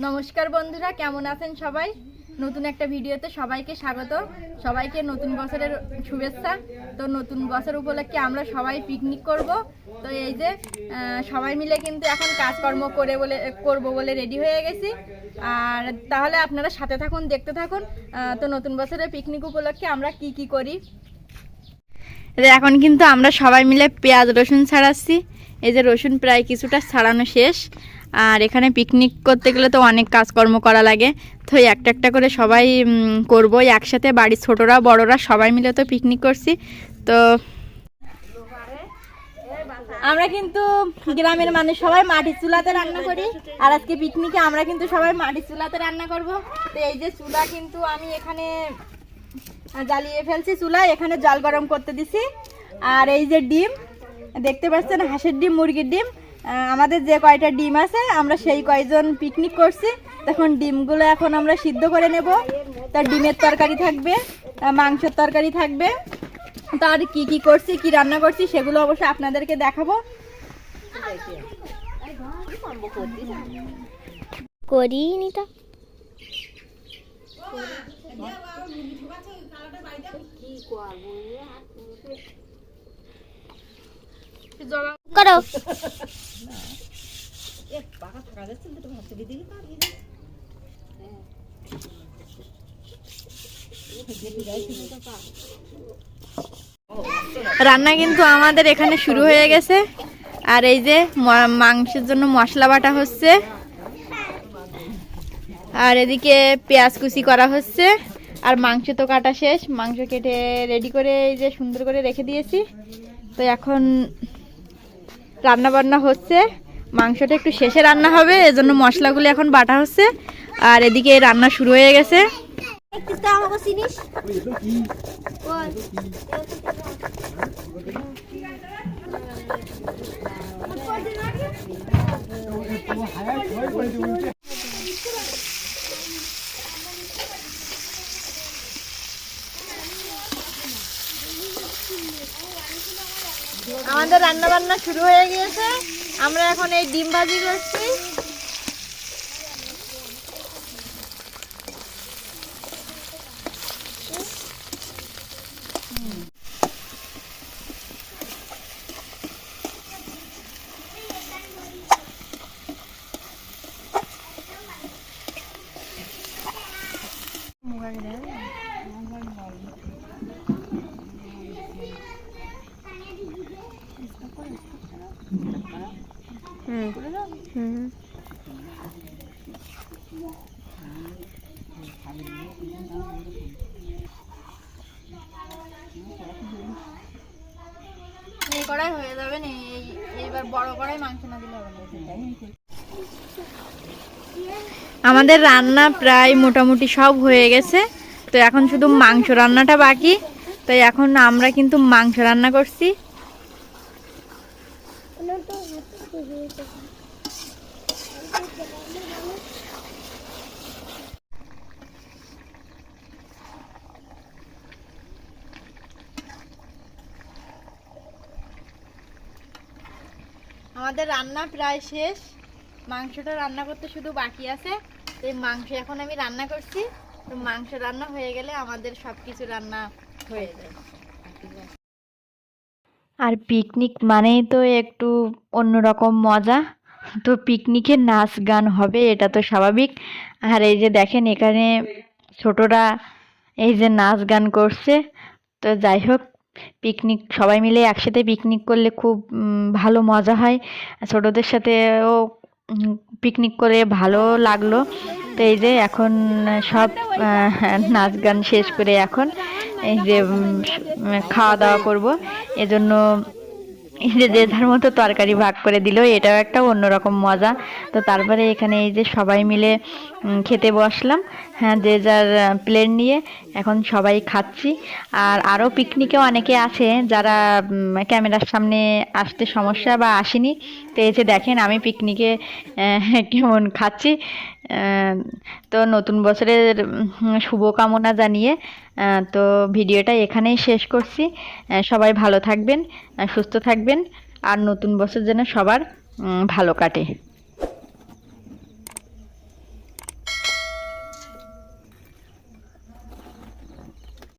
নমস্কার বন্ধুরা, কেমন আছেন সবাই? নতুন একটা ভিডিওতে সবাইকে স্বাগত। সবাইকে নতুন বছরের শুভেচ্ছা। তো নতুন বছর উপলক্ষে আমরা সবাই পিকনিক করব। তো এই যে সবাই মিলে কিন্তু এখন কাজকর্ম করব বলে রেডি হয়ে গেছি। আর তাহলে আপনারা সাথে থাকুন, দেখতে থাকুন। তো নতুন বছরের পিকনিক উপলক্ষে আমরা কি করি। এখন কিন্তু আমরা সবাই মিলে পেঁয়াজ রসুন ছাড়াচ্ছি। এই যে রসুন প্রায় কিছুটা ছাড়ানো শেষ। আর এখানে পিকনিক করতে গেলে তো অনেক কাজকর্ম করা লাগে, তো একটা একটা করে সবাই করব একসাথে। বাড়ির ছোটরা বড়রা সবাই মিলে তো পিকনিক করছি। তো আমরা কিন্তু গ্রামের মানুষ সবাই মাটির চুলাতে রান্না করি, আর আজকে পিকনিকে আমরা কিন্তু সবাই মাটির চুলাতে রান্না করব। তো এই যে চুলা কিন্তু আমি এখানে জ্বালিয়ে ফেলছি, চুলা এখানে জল গরম করতে দিছি। আর এই যে ডিম দেখতে পাচ্ছেন, হাঁসের ডিম, মুরগির ডিম, আমাদের যে কয়টা ডিম আছে আমরা সেই কয়জন পিকনিক করছি। তখন ডিমগুলো এখন আমরা সিদ্ধ করে নেব। তার ডিমের তরকারি থাকবে, মাংসের তরকারি থাকবে। তার কি করছি, কি রান্না করছি সেগুলো অবশ্যই আপনাদেরকে দেখাবো। করিনি তো করো। রান্না কিন্তু আমাদের এখানে শুরু হয়ে গেছে। আর এই যে মাংসের জন্য মশলা বাটা হচ্ছে, আর এদিকে পেঁয়াজ কুচি করা হচ্ছে। আর মাংস তো কাটা শেষ, মাংস কেটে রেডি করে এই যে সুন্দর করে রেখে দিয়েছি। তো এখন রান্না বান্না হচ্ছে, মাংসটা একটু শেষে রান্না হবে, এজন্য মশলাগুলো এখন বাটা হচ্ছে। আর এদিকে রান্না শুরু হয়ে গেছে। আমাদের রান্না বান্না শুরু হয়ে গিয়েছে। আমরা এখন এই ডিম ভাজি করছি। এই কড়াই হয়ে যাবে না, এইবার বড় কড়াই মাংস না দিলে হবে না। আমাদের রান্না প্রায় মোটামুটি সব হয়ে গেছে। তো এখন শুধু মাংস রান্নাটা বাকি। তো এখন আমরা কিন্তু মাংস রান্না করছি। আমাদের রান্না প্রায় শেষ, মাংসটা রান্না করতে শুধু বাকি আছে। তো এই মাংস এখন আমি রান্না করছি। তো মাংস রান্না হয়ে গেলে আমাদের সব কিছু রান্না হয়ে যায়। আর পিকনিক মানেই তো একটু অন্যরকম মজা। তো পিকনিকে নাচ গান হবে, এটা তো স্বাভাবিক। আর এই যে দেখেন এখানে ছোটরা এই যে নাচ গান করছে। তো যাই হোক, পিকনিক সবাই মিলে একসাথে পিকনিক করলে খুব ভালো মজা হয়। ছোটদের সাথেও পিকনিক করে ভালো লাগলো। তো এই যে এখন সব নাচ গান শেষ করে এখন এই যে খাওয়া দাওয়া করব। এজন্য যে যার মতো তরকারি ভাগ করে দিল, এটাও একটা অন্যরকম মজা। তো তারপরে এখানে এই যে সবাই মিলে খেতে বসলাম। হ্যাঁ, যে যার প্লেট নিয়ে এখন সবাই খাচ্ছি। আর আরও পিকনিকেও অনেকে আছে যারা ক্যামেরার সামনে আসতে সমস্যা বা আসেনি। তো এই যে দেখেন আমি পিকনিকে কেমন খাচ্ছি। তো নতুন বছরের শুভকামনা জানিয়ে তো ভিডিওটা এখানেই শেষ করছি। সবাই ভালো থাকবেন, সুস্থ থাকবেন, আর নতুন বছর যেন সবার ভালো কাটে।